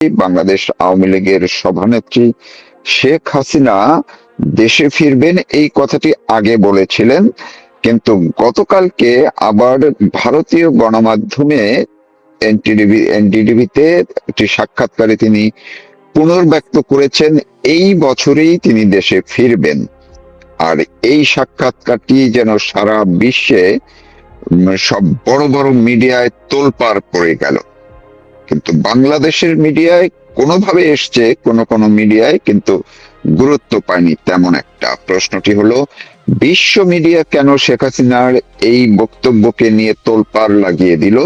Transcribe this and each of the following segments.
বাংলাদেশ আওয়ামী লীগের সভানেত্রী শেখ হাসিনা দেশে ফিরবেন এই কথাটি আগে বলেছিলেন, কিন্তু গতকালকে আবার ভারতীয় গণমাধ্যমে এনডিটিভিতে একটি সাক্ষাৎকারে তিনি পুনর্ব্যক্ত করেছেন এই বছরেই তিনি দেশে ফিরবেন। আর এই সাক্ষাৎকারটি যেন সারা বিশ্বে সব বড় বড় মিডিয়ায় তোলপাড় পড়ে গেল, কিন্তু বাংলাদেশের মিডিয়ায় কোনোভাবে এসছে, কোন মিডিয়ায় কিন্তু গুরুত্ব পায়নি তেমন একটা। প্রশ্নটি হলো, বিশ্ব মিডিয়া কেন শেখ হাসিনার এই বক্তব্যকে নিয়ে তোলপাড় লাগিয়ে দিল?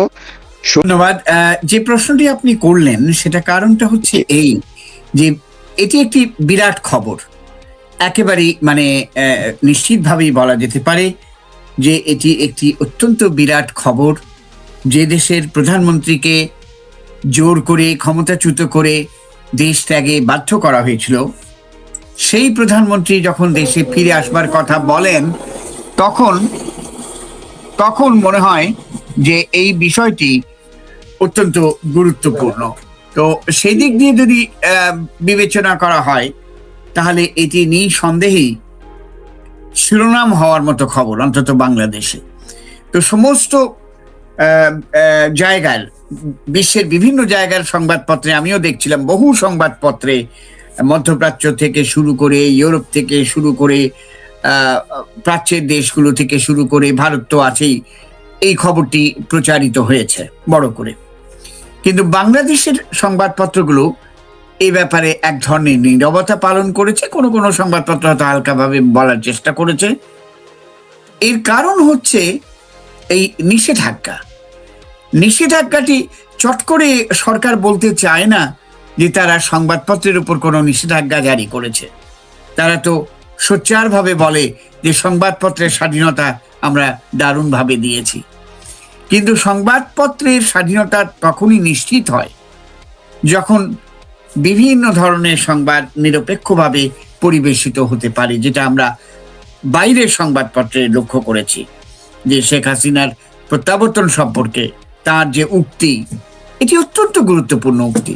ধন্যবাদ। যে প্রশ্নটি আপনি করলেন সেটা কারণটা হচ্ছে এই যে এটি একটি বিরাট খবর, একেবারেই নিশ্চিতভাবেই বলা যেতে পারে যে এটি একটি অত্যন্ত বিরাট খবর। যে দেশের প্রধানমন্ত্রীকে জোর করে ক্ষমতাচ্যুত করে দেশ ত্যাগে বাধ্য করা হয়েছিল, সেই প্রধানমন্ত্রী যখন দেশে ফিরে আসবার কথা বলেন তখন মনে হয় যে এই বিষয়টি অত্যন্ত গুরুত্বপূর্ণ। তো সেই দিক দিয়ে যদি বিবেচনা করা হয় তাহলে এটি নিঃসন্দেহেই শিরোনাম হওয়ার মতো খবর, অন্তত বাংলাদেশে। তো সমস্ত জায়গার, বিশ্বের বিভিন্ন জায়গার সংবাদপত্রে আমিও দেখছিলাম, বহু সংবাদপত্রে মধ্যপ্রাচ্য থেকে শুরু করে, ইউরোপ থেকে শুরু করে, প্রাচ্যের দেশগুলো থেকে শুরু করে, ভারত তো আছেই, এই খবরটি প্রচারিত হয়েছে বড় করে। কিন্তু বাংলাদেশের সংবাদপত্রগুলো এই ব্যাপারে এক ধরনের নীরবতা পালন করেছে। কোনো কোনো সংবাদপত্র হয়তো হালকাভাবে বলার চেষ্টা করেছে। এর কারণ হচ্ছে এই নিষেধাজ্ঞাটি চট করে সরকার বলতে চায় না যে তারা সংবাদপত্রের উপর কোনো নিষেধাজ্ঞা জারি করেছে। তারা তো সোচ্চারভাবে বলে যে সংবাদপত্রের স্বাধীনতা আমরা দারুণভাবে দিয়েছি। কিন্তু সংবাদপত্রের স্বাধীনতা তখনই নিশ্চিত হয় যখন বিভিন্ন ধরনের সংবাদ নিরপেক্ষভাবে পরিবেশিত হতে পারে, যেটা আমরা বাইরের সংবাদপত্রে লক্ষ্য করেছি। যে শেখ হাসিনার প্রত্যাবর্তন সম্পর্কে তার যে উক্তি, এটি অত্যন্ত গুরুত্বপূর্ণ উক্তি,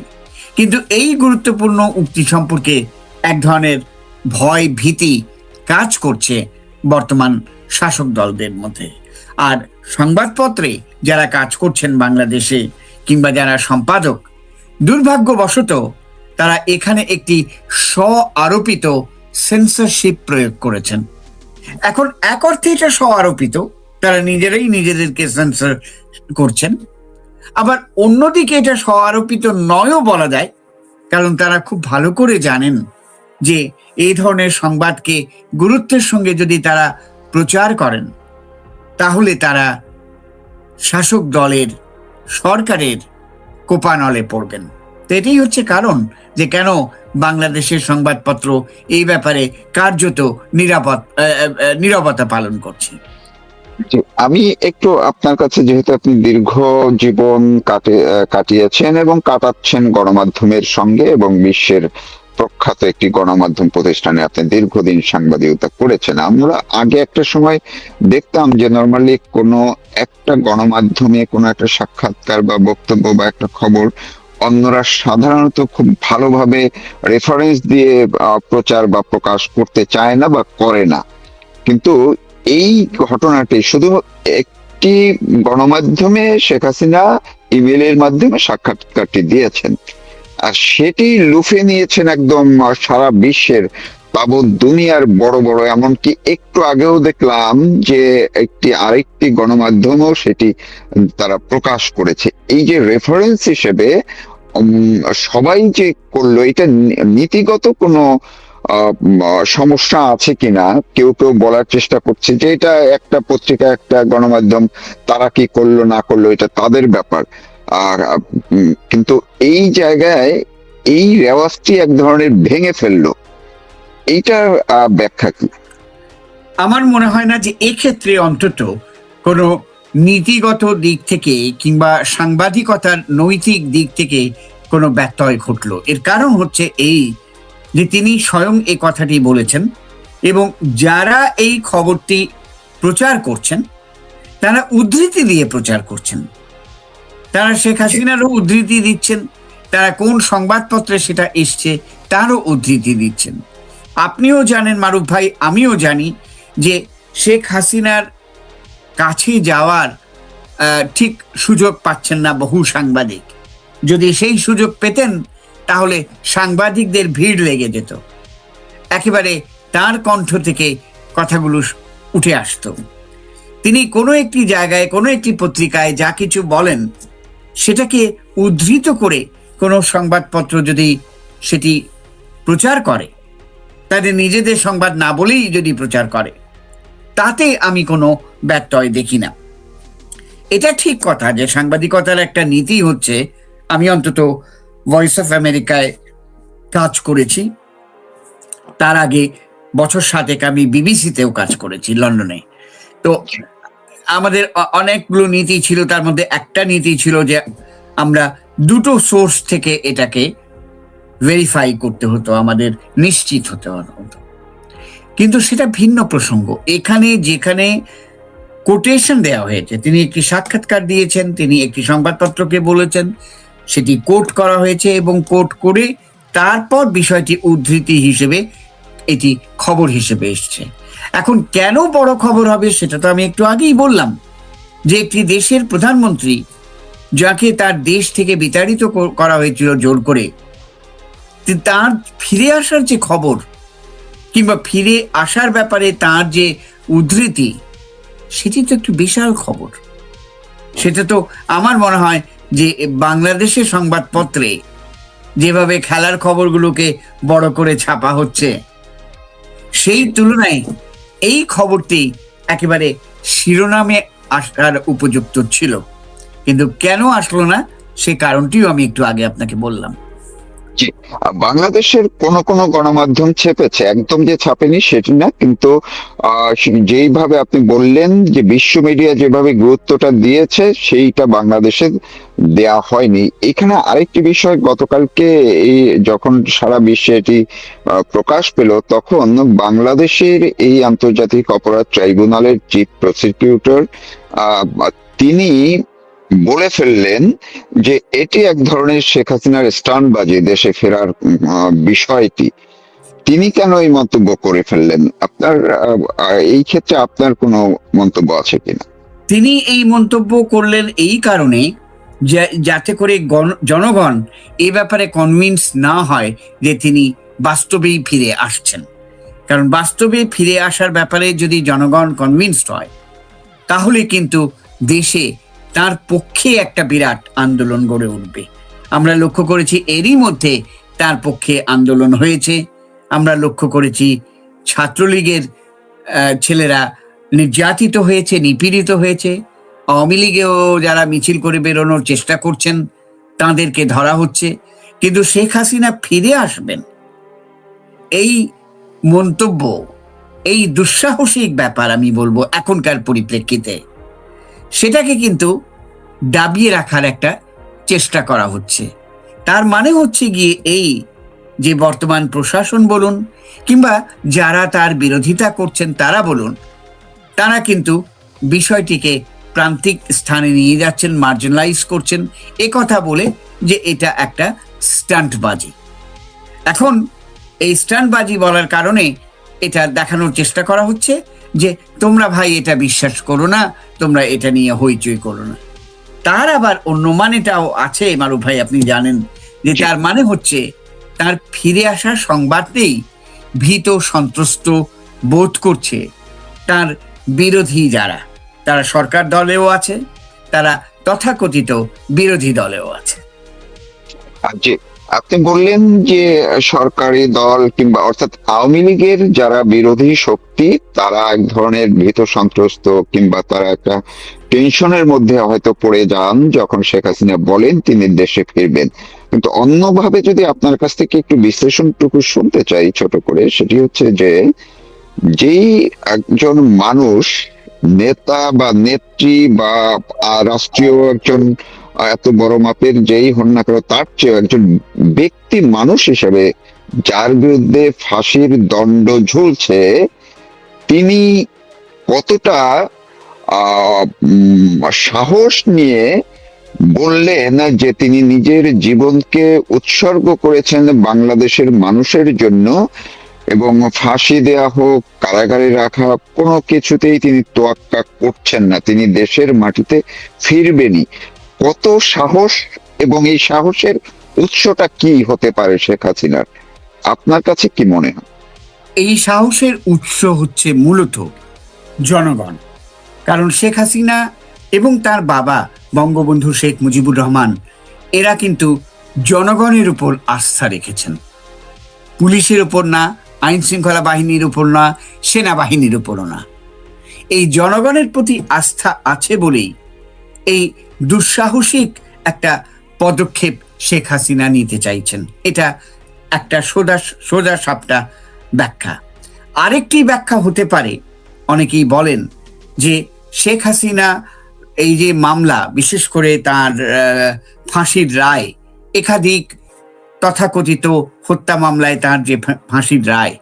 কিন্তু এই গুরুত্বপূর্ণ উক্তি সম্পর্কে এক ধরনের ভয় ভীতি কাজ করছে বর্তমান শাসক দলদের মধ্যে। আর সংবাদপত্রে যারা কাজ করছেন বাংলাদেশে, কিংবা যারা সম্পাদক, দুর্ভাগ্যবশত তারা এখানে একটি স্ব আরোপিত সেন্সরশিপ প্রয়োগ করেছেন। এখন এক অর্থে এটা স্ব আরোপিত, তারা নিজেরাই নিজেদেরকে সেন্সর করছেন। আবার অন্যদিকে এটা স্ব আরোপিত নয়ও বলা যায়, কারণ তারা খুব ভালো করে জানেন যে এই ধরনের সংবাদকে গুরুত্বের সঙ্গে যদি তারা প্রচার করেন তাহলে তারা শাসক দলের, সরকারের কোপানলে পড়বেন। তো এটাই হচ্ছে কারণ যে কেন বাংলাদেশের সংবাদপত্র এই ব্যাপারে কার্যত নীরবতা পালন করছে। আমি একটু আপনার কাছে, যেহেতু আপনি দীর্ঘ জীবন কাটিয়েছেন এবং কাটাচ্ছেন গণমাধ্যমের সঙ্গে, এবং বিশ্বের প্রখ্যাত একটি গণমাধ্যম প্রতিষ্ঠানে আপনি দীর্ঘদিন সাংবাদিকতা করেছেন, আমরা আগে একটা সময় দেখতাম যে নর্মালি কোনো একটা গণমাধ্যমে কোনো একটা সাক্ষাৎকার বা বক্তব্য বা একটা খবর অন্যরা সাধারণত খুব ভালোভাবে রেফারেন্স দিয়ে প্রচার বা প্রকাশ করতে চায় না বা করে না। কিন্তু এই ঘটনাটি শুধু একটি গণমাধ্যমে শেখ হাসিনা ইমেলের মাধ্যমে সাক্ষাৎকারটি দিয়েছেন, আর সেটি লুফে নিয়েছেন একদম সারা বিশ্বের তাবৎ দুনিয়ার বড় বড়, এমনকি একটু আগেও দেখলাম যে আরেকটি গণমাধ্যমও সেটি তারা প্রকাশ করেছে। এই যে রেফারেন্স হিসেবে সবাই যে করলো, এটা নীতিগত কোনো সমস্যা আছে কিনা কেউ কেউ বলার চেষ্টা করছে যে এটা একটা পত্রিকা, একটা গণমাধ্যম, তারা কি করলো না করলো এটা তাদের ব্যাপার। আর কিন্তু এই জায়গায় এই রেওয়াজটি এক ধরনের ভেঙে ফেললো, এইটার ব্যাখ্যা কি? আমার মনে হয় না যে এক্ষেত্রে অন্তত কোনো নীতিগত দিক থেকে কিংবা সাংবাদিকতার নৈতিক দিক থেকে কোনো ব্যত্যয় ঘটলো। এর কারণ হচ্ছে এই যে তিনি স্বয়ং এই কথাটি বলেছেন, এবং যারা এই খবরটি প্রচার করছেন তারা উদ্ধৃতি দিয়ে প্রচার করছেন। তারা শেখ হাসিনারও উদ্ধৃতি দিচ্ছেন, তারা কোন সংবাদপত্রে সেটা এসছে তারও উদ্ধৃতি দিচ্ছেন। আপনিও জানেন মারুফ ভাই, আমিও জানি যে শেখ হাসিনার কাছে যাওয়ার ঠিক সুযোগ পাচ্ছেন না বহু সাংবাদিক। যদি সেই সুযোগ পেতেন তাহলে সাংবাদিকদের ভিড় লেগে যেত, একেবারে তার কণ্ঠ থেকে কথাগুলো উঠে আসতো। তিনি কোনো একটি জায়গায়, কোনো একটি পত্রিকায় যা কিছু বলেন সেটাকে উদ্ধৃত করে কোনো সংবাদপত্র যদি সেটি প্রচার করে, তাদের নিজেদের সংবাদ না বলেই যদি প্রচার করে, তাতে আমি কোনো ব্যত্যয় দেখি না। এটা ঠিক কথা যে সাংবাদিকতার একটা নীতি হচ্ছে, আমি অন্তত ভয়েস অফ আমেরিকায় কাজ করেছি, তার আগে বছর 7 আমি বিবিসিতেও কাজ করেছি লন্ডনে। তো আমাদের অনেকগুলো নীতি ছিল, তার মধ্যে একটা নীতি ছিল যে আমরা দুটো সোর্স থেকে এটাকে ভেরিফাই করতে হতো, আমাদের নিশ্চিত হতে হতো। কিন্তু সেটা ভিন্ন প্রসঙ্গ। এখানে যেখানে কোটেশন দেওয়া হয়েছে, তিনি একটি সাক্ষাৎকার দিয়েছেন, তিনি একটি সংবাদপত্রকে বলেছেন, সেটি কোট করা হয়েছে এবং কোট করে তারপর বিষয়টি উদ্ধৃতি হিসেবে এটি খবর হিসেবে এসছে। এখন কেন বড় খবর হবে সেটা তো আমি একটু আগেই বললাম, যে একটি দেশের প্রধানমন্ত্রী যাকে তার দেশ থেকে বিতাড়িত করা হয়েছিল জোর করে, তার ফিরে আসার যে খবর কিংবা ফিরে আসার ব্যাপারে তার যে উদ্ধৃতি, সেটি তো একটু বিশাল খবর। সেটা তো আমার মনে হয় যে বাংলাদেশের সংবাদপত্রে যেভাবে খেলার খবরগুলোকে বড় করে ছাপা হচ্ছে, সেই তুলনায় এই খবরটি একেবারে শিরোনামে আসার উপযুক্ত ছিল, কিন্তু কেন আসলো না সে কারণটিও আমি একটু আগে আপনাকে বললাম। জি, বাংলাদেশের কোন কোন গণমাধ্যম ছেপেছে, একদম যে ছাপেনি সেটি না, কিন্তু যেইভাবে আপনি বললেন যে বিশ্ব মিডিয়া যেভাবে গুরুত্বটা দিয়েছে সেইটা বাংলাদেশে দেয়া হয়নি। এখানে আরেকটি বিষয়, গতকালকে এই যখন সারা বিশ্বে এটি প্রকাশ পেল, তখন বাংলাদেশের এই আন্তর্জাতিক অপরাধ ট্রাইব্যুনালের চিফ প্রসিকিউটর তিনি বলে ফেললেন যে এটি এক ধরনের শেখ হাসিনার স্টান্টবাজি, দেশে ফেরার বিষয়টি। তিনি কেন এই মন্তব্য করে ফেললেন? আপনার এই ক্ষেত্রে আপনার কোনো মন্তব্য আছে কিনা? তিনি এই মন্তব্য করলেন এই কারণে যাতে করে জনগণ এ ব্যাপারে কনভিন্স না হয় যে তিনি বাস্তবেই ফিরে আসছেন। কারণ বাস্তবে ফিরে আসার ব্যাপারে যদি জনগণ কনভিন্সড হয়, তাহলে কিন্তু দেশে তার পক্ষে একটা বিরাট আন্দোলন গড়ে উঠবে। আমরা লক্ষ্য করেছি এরই মধ্যে তার পক্ষে আন্দোলন হয়েছে। আমরা লক্ষ্য করেছি ছাত্রলীগের ছেলেরা নির্যাতিত হয়েছে, নিপীড়িত হয়েছে। আওয়ামী লীগেও যারা মিছিল করে বেরোনোর চেষ্টা করছেন তাদেরকে ধরা হচ্ছে। কিন্তু শেখ হাসিনা ফিরে আসবেন, এই মন্তব্য, এই দুঃসাহসিক ব্যাপার আমি বলবো এখনকার পরিপ্রেক্ষিতে, সেটাকে কিন্তু দাবিয়ে রাখার একটা চেষ্টা করা হচ্ছে। তার মানে হচ্ছে গিয়ে এই যে বর্তমান প্রশাসন বলুন কিংবা যারা তার বিরোধিতা করছেন তারা বলুন, তারা কিন্তু বিষয়টিকে প্রান্তিক স্থানে নিয়ে যাচ্ছেন, মার্জিনালাইজ করছেন, এ কথা বলে যে এটা একটা স্টান্টবাজি। এখন এই স্টান্টবাজি বলার কারণে এটা দেখানোর চেষ্টা করা হচ্ছে যে তোমরা ভাই এটা বিশ্বাস করো না, তোমরা এটা নিয়ে হইচই করো না। তার আবার অন্য মানেটাও আছে মারুফ ভাই, আপনি জানেন যে তার মানে হচ্ছে তার ফিরে আসার সংবাদতেই ভীত সন্ত্রস্ত বোধ করছে তার বিরোধী যারা, তারা সরকার দলেও আছে, তারা তথাকথিত বিরোধী দলেও আছে। জি, আপনি বললেন যে সরকারি দল কিংবা অর্থাৎ আওয়ামী লীগের যারা বিরোধী শক্তি, তারা এক ধরনের ভীত সন্ত্রস্ত কিংবা তারা একটা টেনশনের মধ্যে হয়তো পড়ে যান যখন শেখ হাসিনা বলেন তিনি দেশে ফিরবেন। কিন্তু অন্যভাবে যদি আপনার কাছ থেকে একটু বিশ্লেষণটুকু শুনতে চাই ছোট করে, সেটি হচ্ছে যে যেই একজন মানুষ, নেতা বা নেত্রী বা রাষ্ট্রীয় একজন এত বড় মাপের যেই হন না কেন, তার চেয়ে একজন ব্যক্তি মানুষ হিসেবে যার বিরুদ্ধে ফাঁসির দণ্ড ঝুলছে, তিনি কতটা সাহস নিয়ে বললেন যে তিনি নিজের জীবনকে উৎসর্গ করেছেন বাংলাদেশের মানুষের জন্য, এবং ফাঁসি দেয়া হোক, কারাগারে রাখা, কোনো কিছুতেই তিনি তোয়াক্কা করছেন না, তিনি দেশের মাটিতে ফিরবেনই। কত সাহস! এবং এই সাহসের উৎসটা কি হতে পারে শেখ হাসিনার? আপনার কাছে কি মনে হয়? এই সাহসের উৎস হচ্ছে মূলত জনগণ। কারণ শেখ হাসিনা এবং তার বাবা বঙ্গবন্ধু শেখ মুজিবুর রহমান এরা কিন্তু জনগণের উপর আস্থা রেখেছেন, পুলিশের উপর না, আইন শৃঙ্খলা বাহিনীর উপর না, সেনাবাহিনীর উপরও না। এই জনগণের প্রতি আস্থা আছে বলেই এই দুঃসাহসিক একটা পদক্ষেপ শেখ হাসিনা নিতে চাইছেন। এটা একটা সোজা সাপটা ব্যাখ্যা। আরেকটি ব্যাখ্যা হতে পারে, অনেকেই বলেন যে শেখ হাসিনা এই যে মামলা, বিশেষ করে তার ফাঁসির রায়, একাধিক তথাকথিত হত্যা মামলায় তার যে ফাঁসির রায়,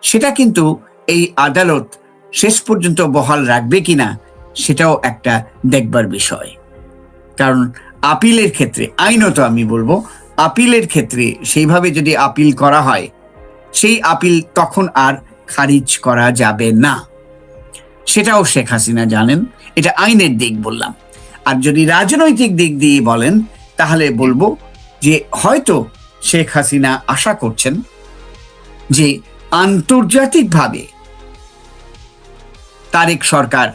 সেটা কিন্তু এই আদালত শেষ পর্যন্ত বহাল রাখবে কিনা সেটাও একটা দেখবার বিষয়। কারণ আপিলের ক্ষেত্রে, আইনত আমি বলবো, আপিলের ক্ষেত্রে সেইভাবে যদি আপিল করা হয়, সেই আপিল তখন আর খারিজ করা যাবে না, সেটাও শেখ হাসিনা জানেন। এটা আইনের দিক বললাম। আর যদি রাজনৈতিক দিক দিয়ে বলেন, তাহলে বলবো যে হয়তো শেখ হাসিনা আশা করছেন যে আন্তর্জাতিকভাবে তারেক সরকার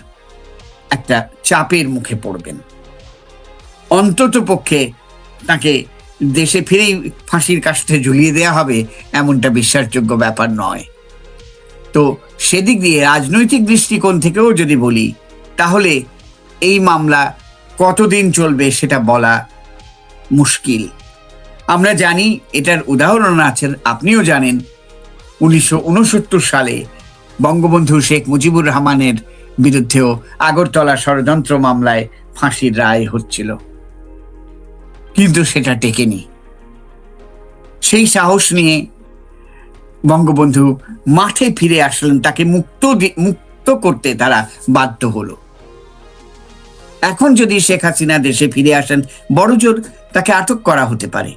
একটা চাপের মুখে পড়বেন, অন্তত পক্ষে তাকে দেশে ফিরেই ফাঁসির কাস্টে ঝুলিয়ে দেওয়া হবে এমনটা বিশ্বাসযোগ্য ব্যাপার নয়। তো সেদিক দিয়ে রাজনৈতিক দৃষ্টিকোণ থেকেও যদি বলি, তাহলে এই মামলা কতদিন চলবে সেটা বলা মুশকিল। আমরা জানি, এটার উদাহরণ আছেন, আপনিও জানেন, 1969 সালে বঙ্গবন্ধু শেখ মুজিবুর রহমানের বিরুদ্ধেও আগরতলা ষড়যন্ত্র মামলায় ফাঁসির রায় হচ্ছিল, কিন্তু সেটা টেকেনি। সেই সাহস নিয়ে বঙ্গবন্ধু মাঠে ফিরে আসলেন, তাকে মুক্ত করতে তারা বাধ্য হলো। এখন যদি শেখ হাসিনা দেশে ফিরে আসেন, বড়জোর তাকে আটক করা হতে পারে।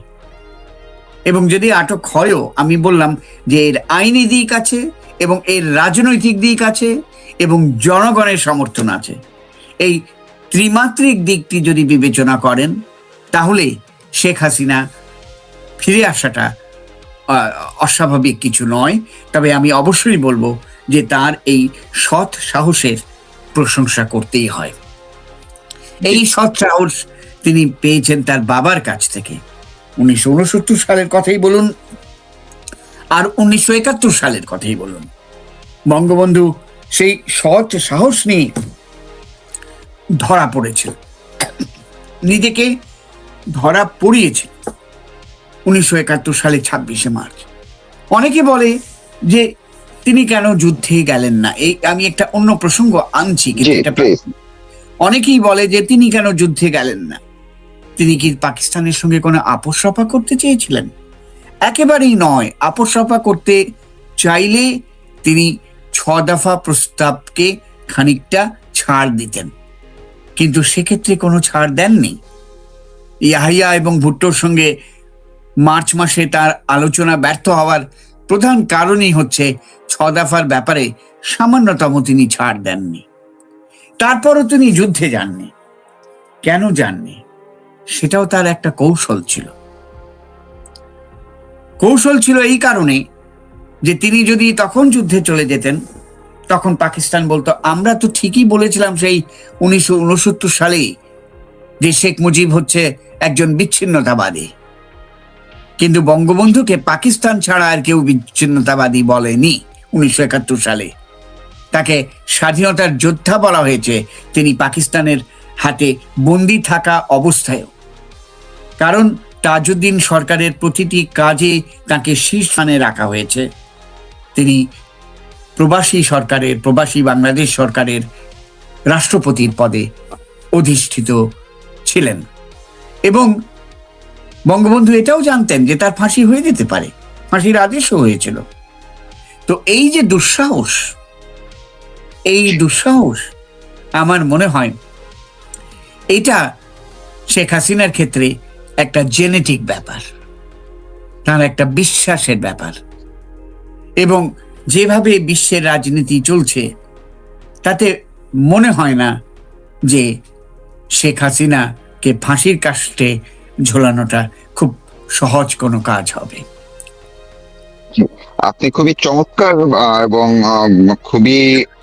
এবং যদি আটক হয়ও, আমি বললাম যে এর আইনি দিক আছে এবং এর রাজনৈতিক দিক আছে এবং জনগণের সমর্থন আছে। এই ত্রিমাত্রিক দিকটি যদি বিবেচনা করেন, তাহলে শেখ হাসিনা ফিরে আসাটা অস্বাভাবিক কিছু নয়। তবে আমি অবশ্যই বলবো যে তার এই সৎ সাহসের প্রশংসা করতেই হয়। এই সৎ সাহস তিনি পেয়েছেন তার বাবার কাছ থেকে। 1969 সালের কথাই বলুন আর 1971 সালের কথাই বলুন, বঙ্গবন্ধু সেই সৎ সাহস নিয়ে ধরা পড়েছিল, নিজেকে ধরা পড়িয়েছিল 1971 সালে 26শে মার্চ। অনেকে বলে যে তিনি কেন যুদ্ধে গেলেন না। এই আমি একটা অন্য প্রসঙ্গ আনছি, কিন্তু এটা অনেকেই বলে যে তিনি কেন যুদ্ধে গেলেন না। তিনি কি পাকিস্তানের সঙ্গে কোনো আপোষ রফা করতে চেয়েছিলেন? একেবারেই নয়। আপোষ রফা করতে চাইলে তিনি 6 দফা প্রস্তাবকে খানিকটা ছাড় দিতেন, কিন্তু সেক্ষেত্রে কোনো ছাড় দেননি। ইয়াহিয়া এবং ভুট্টোর সঙ্গে মার্চ মাসে তার আলোচনা ব্যর্থ হওয়ার প্রধান কারণই হচ্ছে 6 দফার ব্যাপারে সামান্যতম তিনি ছাড় দেননি। তারপরও তিনি যুদ্ধে যাননি। কেন যাননি? সেটাও তার একটা কৌশল ছিল। কৌশল ছিল এই কারণে যে তিনি যদি তখন যুদ্ধে চলে যেতেন, তখন পাকিস্তান বলতো, আমরা তো ঠিকই বলেছিলাম সেই 1969 সালেই যে শেখ মুজিব হচ্ছে একজন বিচ্ছিন্নতাবাদী, কিন্তু বঙ্গবন্ধুকে পাকিস্তান ছাড়া আর কেউ বিচ্ছিন্নতাবাদী বলেনি। 1971 সালে তাকে স্বাধীনতার যোদ্ধা বলা হয়েছে, তিনি পাকিস্তানের হাতে বন্দী থাকা অবস্থায়ও। কারণ তাজউদ্দিন সরকারের প্রতিটি কাজে তাকে শীর্ষস্থানে রাখা হয়েছে। তিনি প্রবাসী বাংলাদেশ সরকারের রাষ্ট্রপতির পদে অধিষ্ঠিত ছিলেন, এবং বঙ্গবন্ধু এটাও জানতেন যে তার ফাঁসি হয়ে যেতে পারে, ফাঁসির আদেশও হয়েছিল। তো এই যে দুঃসাহস, আমার মনে হয় এটা শেখ হাসিনার ক্ষেত্রে একটা জেনেটিক ব্যাপার, তার একটা বিশ্বাসের ব্যাপার, এবং যেভাবে বিশ্বের রাজনীতি চলছে তাতে মনে হয় না যে শেখ হাসিনাকে ফাঁসির কাস্টে ঝোলানোটা খুব সহজ কোনো কাজ হবে। আপনি খুবই চমৎকার এবং খুবই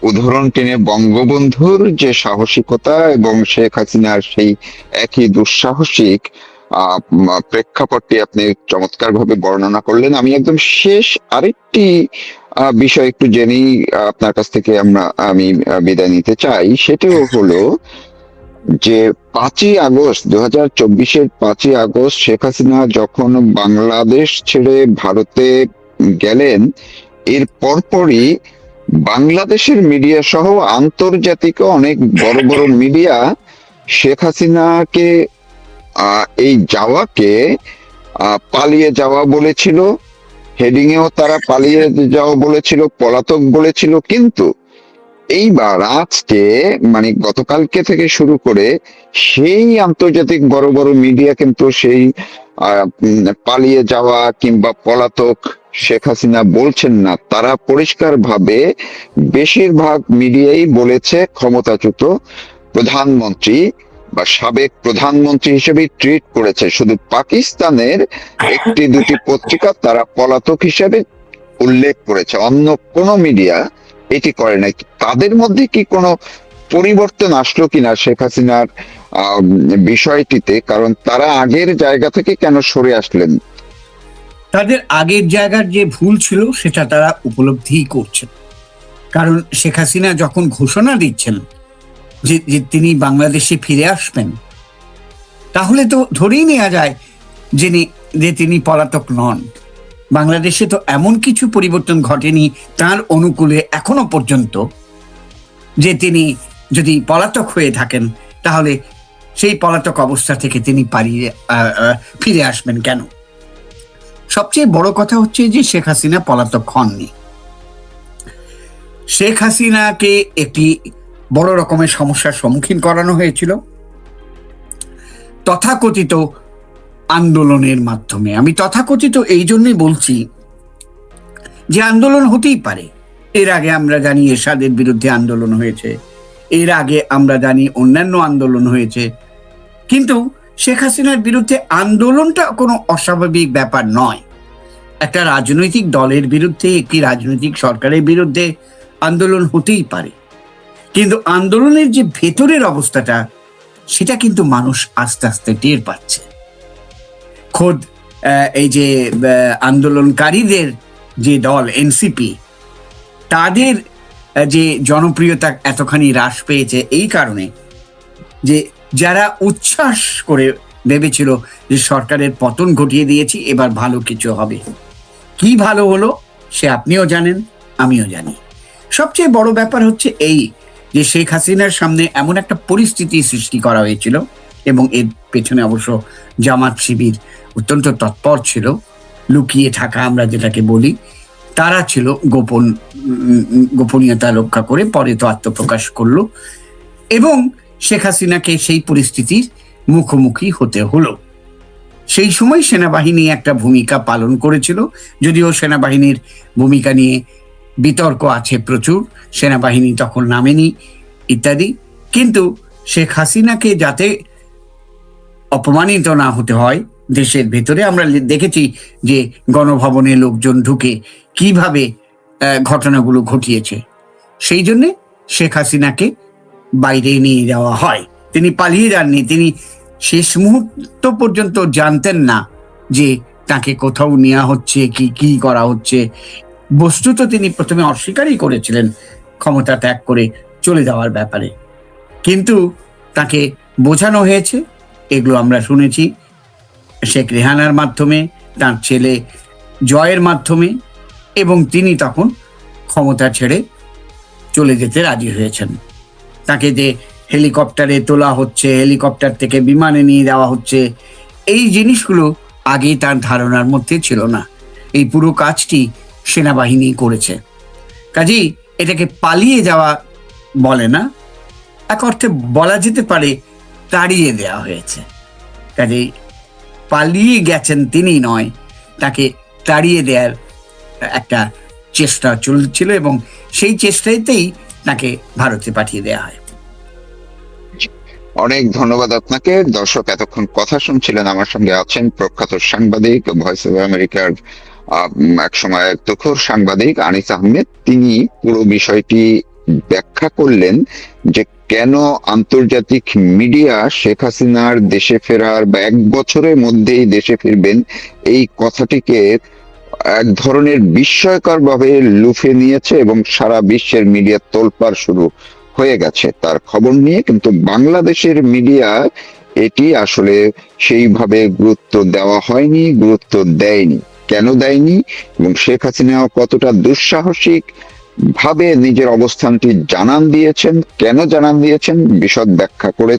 উদাহরণ টেনে বঙ্গবন্ধুর যে সাহসিকতা এবং শেখ হাসিনার সেই একই দুঃসাহসিক প্রেক্ষাপটটি আপনি চমৎকার ভাবে বর্ণনা করলেন। আমি একদম শেষ আরেকটি বিষয় একটু জেনেই আপনার কাছ থেকে আমি বিদায় নিতে চাই। সেটিও হলো যে 5ই আগস্ট 2024-এর 5ই আগস্ট শেখ হাসিনা যখন বাংলাদেশ ছেড়ে ভারতে গেলেন, এর পরপরই বাংলাদেশের মিডিয়া সহ আন্তর্জাতিক অনেক বড় বড় মিডিয়া শেখ হাসিনাকে এই যাওয়াকে পালিয়ে যাওয়া বলেছিল, হেডিং এও তারা পালিয়ে যাওয়া বলেছিল, পলাতক বলেছিল। কিন্তু এইবার আজকে মানে গতকালকে থেকে শুরু করে সেই আন্তর্জাতিক বড় বড় মিডিয়া কিন্তু সেই পালিয়ে যাওয়া কিংবা পলাতক শেখ হাসিনা বলছেন না। তারা পরিষ্কার ভাবে বেশিরভাগ মিডিয়াই বলেছে ক্ষমতাচ্যুত প্রধানমন্ত্রী বা সাবেক প্রধানমন্ত্রী হিসেবে ট্রিট করেছে। শুধু পাকিস্তানের একটি দুটি পত্রিকা তারা পলাতক হিসেবে উল্লেখ করেছে, অন্য কোন মিডিয়া এটি করে নাই। তাদের মধ্যে কি কোনো পরিবর্তন আসলো কিনা শেখ হাসিনার বিষয়টিতে? কারণ তারা আগের জায়গা থেকে কেন সরে আসলেন? তাদের আগের জায়গার যে ভুল ছিল সেটা তারা উপলব্ধি করছেন। কারণ শেখ হাসিনা যখন ঘোষণা দিচ্ছেন যে তিনি বাংলাদেশে ফিরে আসবেন, তাহলে তো ধরেই নেওয়া যায় যে তিনি পলাতক নন। বাংলাদেশে তো এমন কিছু পরিবর্তন ঘটেনি তার অনুকূলে এখনো পর্যন্ত যে তিনি যদি পলাতক হয়ে থাকেন তাহলে সেই পলাতক অবস্থা থেকে তিনি ফিরে আসবেন কেন? সবচেয়ে বড় কথা হচ্ছে যে শেখ হাসিনা পলাতক হননি। শেখ হাসিনাকে একটি বড় রকমের সমস্যার সম্মুখীন করানো হয়েছিল তথাকথিত আন্দোলনের মাধ্যমে। আমি তথাকথিত এই জন্যই বলছি যে আন্দোলন হতেই পারে। এর আগে আমরা জানি এরশাদের বিরুদ্ধে আন্দোলন হয়েছে, এর আগে আমরা জানি অন্যান্য আন্দোলন হয়েছে, কিন্তু শেখ হাসিনার বিরুদ্ধে আন্দোলনটা কোনো অস্বাভাবিক ব্যাপার নয়। একটা রাজনৈতিক দলের বিরুদ্ধে, একটি রাজনৈতিক সরকারের বিরুদ্ধে আন্দোলন হতেই পারে, কিন্তু আন্দোলনের যে ভেতরের অবস্থাটা সেটা কিন্তু মানুষ আস্তে আস্তে টের পাচ্ছে। খোদ এই যে আন্দোলনকারীদের যে দল এনসিপি, তাদের যে জনপ্রিয়তা এতখানি হ্রাস পেয়েছে এই কারণে যে যারা উচ্ছ্বাস করে ভেবেছিল যে সরকারের পতন ঘটিয়ে দিয়েছি, এবার ভালো কিছু হবে। কি ভালো হলো সে আপনিও জানেন, আমিও জানি। সবচেয়ে বড় ব্যাপার হচ্ছে এই যে শেখ হাসিনার সামনে এমন একটা পরিস্থিতি সৃষ্টি করা হয়েছিল, এবং এর পেছনে অবশ্য জামাত শিবির অত্যন্ত তৎপর ছিল, লুকিয়ে থাকা আমরা যেটাকে বলি, তারা ছিল গোপনীয়তা রক্ষা করে, পরে তো আত্মপ্রকাশ করলো এবং শেখ হাসিনাকে সেই পরিস্থিতির মুখোমুখি হতে হলো। সেই সময় সেনাবাহিনী একটা ভূমিকা পালন করেছিল, যদিও সেনাবাহিনীর ভূমিকা নিয়ে বিতর্ক আছে প্রচুর, সেনাবাহিনী তখন নামেনি ইত্যাদি। কিন্তু শেখ হাসিনাকে যাতে অপমানিত না হতে হয় দেশের ভেতরে, আমরা দেখেছি যে গণভবনে লোকজন ঢুকে কিভাবে ঘটনাগুলো ঘটিয়েছে, সেই জন্যে শেখ হাসিনাকে বাইরে নিয়ে যাওয়া হয়। তিনি পালিয়ে যাননি, তিনি শেষ মুহূর্ত পর্যন্ত জানতেন না যে তাকে কোথাও নেওয়া হচ্ছে, কি করা হচ্ছে। বস্তুত তিনি প্রথমে অস্বীকারই করেছিলেন ক্ষমতা ত্যাগ করে চলে যাওয়ার ব্যাপারে, কিন্তু তাকে বোঝানো হয়েছে, এগুলো আমরা শুনেছি শেখ রেহানার মাধ্যমে, তার ছেলে জয়ের মাধ্যমে, এবং তিনি তখন ক্ষমতা ছেড়ে চলে যেতে রাজি হয়েছেন। তাকে যে হেলিকপ্টারে তোলা হচ্ছে, হেলিকপ্টার থেকে বিমানে নিয়ে যাওয়া হচ্ছে, এই জিনিসগুলো আগেই তার ধারণার মধ্যে ছিল না। এই পুরো কাজটি সেনাবাহিনী করেছে। কাজেই এটাকে পালিয়ে যাওয়া বলে না, এক অর্থে বলা যেতে পারে তাড়িয়ে দেওয়া হয়েছে। কাজেই পালিয়ে গেছেন তিনি নয়, তাকে তাড়িয়ে দেওয়ার একটা চেষ্টা চলছিল এবং সেই চেষ্টাতেই তাকে ভারতে পাঠিয়ে দেওয়া হয়। অনেক ধন্যবাদ আপনাকে। দর্শক এতক্ষণ কথা শুনছিলেন, আমার সঙ্গে আছেন প্রখ্যাত সাংবাদিক, ভয়েস অফ আমেরিকার এক সময় তুখোর সাংবাদিক আনিস আহমেদ। তিনি পুরো বিষয়টি ব্যাখ্যা করলেন যে কেন আন্তর্জাতিক মিডিয়া শেখ হাসিনার দেশে ফেরার বা 1 বছরের মধ্যেই দেশে ফিরবেন এই কথাটিকে এক ধরনের বিস্ময়কর ভাবে লুফে নিয়েছে এবং সারা বিশ্বের মিডিয়া তোলপাড় শুরু হয়ে গেছে তার খবর নিয়ে। কিন্তু বাংলাদেশের মিডিয়া এটি আসলে সেইভাবে গুরুত্ব দেওয়া হয়নি, গুরুত্ব দেয়নি। কেন দেয়নি এবং শেখ হাসিনা কতটা দুঃসাহসিক ভাবে নিজের অবস্থানটি জানান দিয়েছেন, কেন জানান দিয়েছেন, বিশদ ব্যাখ্যা করে